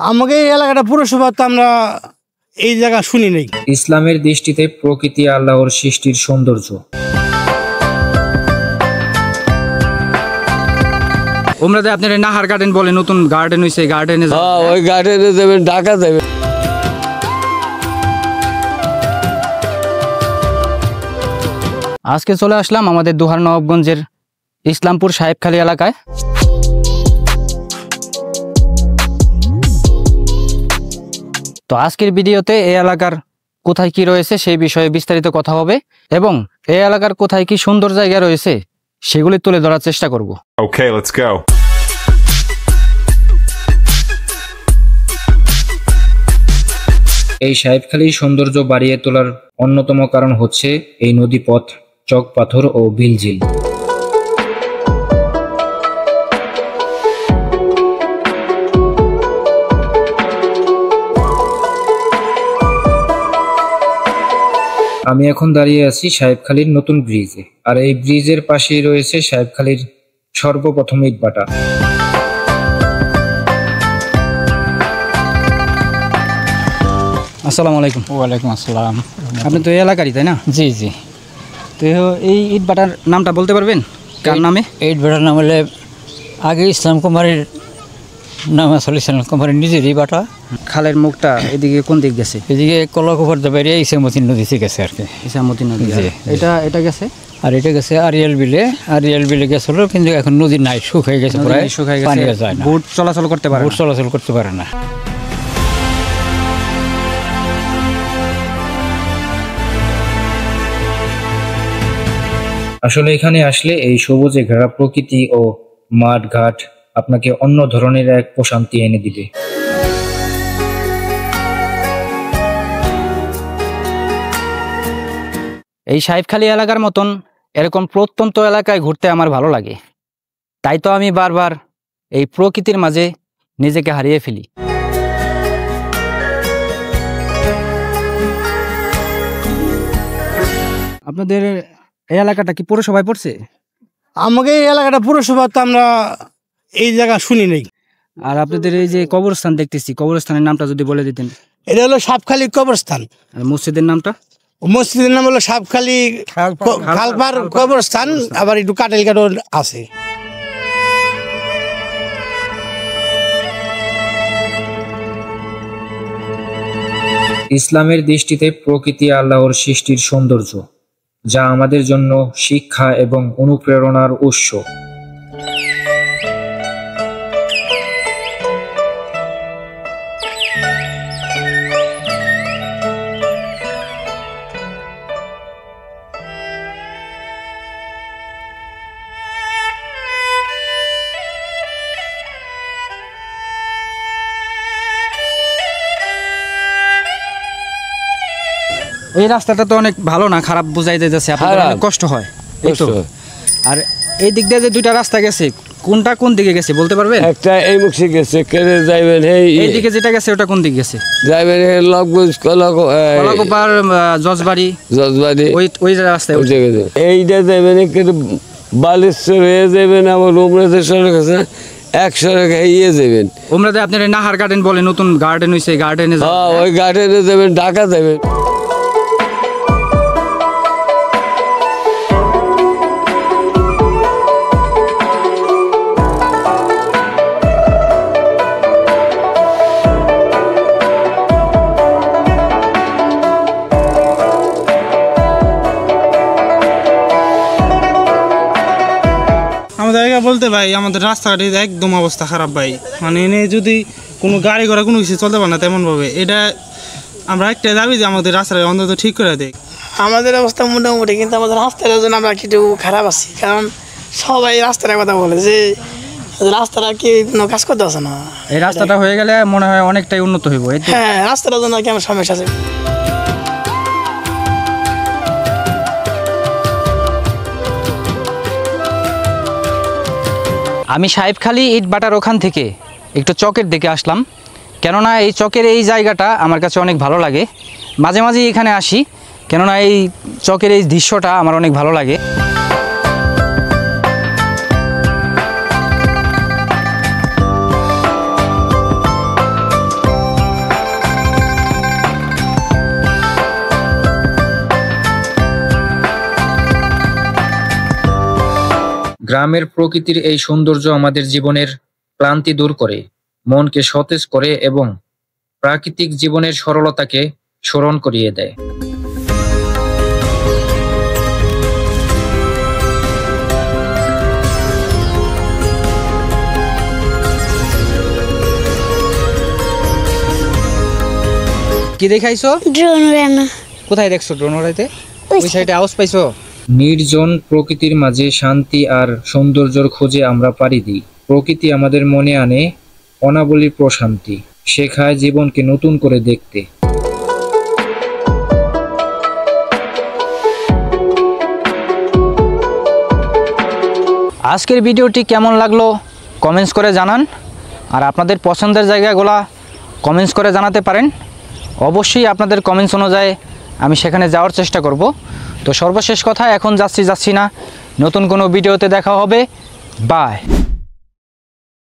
আমাকে এই এলাকাটা পুরসভা তো আমরা এই জায়গা শুনি নাই। ইসলামের দৃষ্টিতে প্রকৃতি আল্লাহর সৃষ্টির সৌন্দর্য। ওমরাতে আপনারা নাহার গার্ডেন বলে, নতুন গার্ডেন হইছে, গার্ডেনে ওই গার্ডেনে যাবেন, ঢাকা যাবেন। আজকে চলে আসলাম আমাদের দোহার নবাবগঞ্জের ইসলামপুর সাহেবখালী এলাকায়। তো আজকের ভিডিওতে এই এলাকার কোথায় কি রয়েছে সেই বিষয়ে বিস্তারিত কথা হবে এবং এই এলাকার কোথায় কি সুন্দর জায়গা রয়েছে সেগুলি তুলে ধরার চেষ্টা করব। Okay, let's go. এই সাহেবখালীর সৌন্দর্য বাড়িয়ে তোলার অন্যতম কারণ হচ্ছে এই নদীপথ, চক পাথর ও বিলঝিল। আমি এখন দাঁড়িয়ে আছি সাহেবখালীর নতুন ব্রিজে, আর এই ব্রিজের পাশেই রয়েছে সাহেবখালীর সর্বপ্রথম ইটভাটা। আসসালামু আলাইকুম। ওয়ালাইকুম আসসালাম। আপনি তো এই এলাকারই, তাই না? জি জি। তো এই ইটভাটার নামটা বলতে পারবেন কার নামে? ইটভাটার নাম হলে আগে ইসলাম কুমারের নাম আসলে ইসলাম কুমারের নিজেরই বাটা। খালের মুখটা এদিকে কোন দিক গেছে? এদিকে কলাকুপার বাইরে ইসামতি নদীতে গেছে আর কি। ইসামতি নদী, এটা গেছে। আর এটা গেছে আরিয়াল বিলে। আরিয়াল বিলে গেছিল, কিন্তু এখন নদী নাই, শুকিয়ে গেছে, প্রায় শুকিয়ে গেছে, পানি যায় না, বোট চলাচল করতে পারে, বোট চলাচল করতে পারে না। আসলে এখানে আসলে এই সবুজে ঘেরা প্রকৃতি ও মাঠ ঘাট আপনাকে অন্য ধরনের এক প্রশান্তি এনে দিবে। এই সাহেবখালী এলাকার মতন এরকম প্রত্যন্ত এলাকায় ঘুরতে আমার ভালো লাগে, তাই তো আমি বারবার এই প্রকৃতির মাঝে নিজেকে হারিয়ে ফেলি। আপনাদের এই এলাকাটা কি পৌরসভায় পড়ছে? আমাকে এই এলাকাটা পুরসভা তো আমরা এই জায়গা শুনি নাই। আর আপনাদের এই যে কবরস্থান দেখতেছি, কবরস্থানের নামটা যদি বলে দিতেন। এটা হলো সাহেবখালী কবরস্থান। আর মসজিদের নামটা? মসজিদের নাম হলো সাহেবখালী খালপার কবরস্থান, আবার একটু কাটেলঘাটও আছে। ইসলামের দৃষ্টিতে প্রকৃতি আল্লাহর সৃষ্টির সৌন্দর্য, যা আমাদের জন্য শিক্ষা এবং অনুপ্রেরণার উৎস। এই রাস্তাটা তো অনেক ভালো না, খারাপ বুঝাই যাচ্ছে, আপনাদের অনেক কষ্ট হয় এই তো। আর এই দিক দিয়ে যে দুইটা রাস্তা গেছে, কোনটা কোন দিকে গেছে বলতে পারবেন? একটা এই মুখে গেছে, কেড়ে যাইবেন এই দিকে যেটা গেছে ওটা কোন দিক গেছে? যাইবেন লগগঞ্জ, কলাকুপার, জজবাড়ি, ওই রাস্তায় এইটা যাইবেন, বালেশ্বর হয়ে যাবেন, আমার উমরাতে সড়ক আছে, এক সড়ক ইয়ে যাবেন। ওমরাতে আপনারা নাহার গার্ডেন বলে, নতুন গার্ডেন হইছে, গার্ডেনে ওই গার্ডেনে যাবেন, ঢাকা যাবেন। জায়গা বলতে ভাই আমাদের রাস্তাঘাটের একদম অবস্থা খারাপ ভাই, মানে এনে যদি কোনো গাড়ি ঘোড়া কোনো কিছু চলতে পারে না তেমনভাবে। এটা আমরা একটা দাবি যে আমাদের রাস্তাটা অন্তত ঠিক করে দেয়। আমাদের অবস্থা মোটামুটি, কিন্তু আমাদের রাস্তাটার জন্য আমরা কিছু খারাপ আছি, কারণ সবাই রাস্তার কথা বলে যে রাস্তাটা কি কোনো কাজ করতে আসে না। এই রাস্তাটা হয়ে গেলে মনে হয় অনেকটাই উন্নত হইব। হ্যাঁ, রাস্তাটার জন্য কি আমার সমস্যা আছে। আমি সাহেবখালী ইটভাটার ওখান থেকে একটু চকের দিকে আসলাম, কেননা এই চকের এই জায়গাটা আমার কাছে অনেক ভালো লাগে। মাঝে মাঝে এখানে আসি, কেননা এই চকের এই দৃশ্যটা আমার অনেক ভালো লাগে। গ্রামের প্রকৃতির এই সৌন্দর্য আমাদের জীবনের ক্লান্তি দূর করে, মনকে সতেজ করে এবং প্রাকৃতিক জীবনের সরলতাকে স্মরণ করিয়ে দেয়। কি দেখাইছো? ড্রোন উড়ানো। কোথায় দেখছো ড্রোন উড়াইতে? ওই সাইডে আওয়াজ পাইছো? নির্জন প্রকৃতির মাঝে শান্তি আর সৌন্দর্যের খোঁজে আমরা পাড়ি দিই। প্রকৃতি আমাদের মনে আনে অনাবলি প্রশান্তি, শেখায় জীবনকে নতুন করে দেখতে। আজকের ভিডিওটি কেমন লাগলো কমেন্টস করে জানান, আর আপনাদের পছন্দের জায়গাগুলা কমেন্টস করে জানাতে পারেন। অবশ্যই আপনাদের কমেন্টস অনুযায়ী আমি সেখানে যাওয়ার চেষ্টা করব। তো সর্বশেষ কথা, এখন যাচ্ছি না, নতুন কোনো ভিডিওতে দেখা হবে। বাই।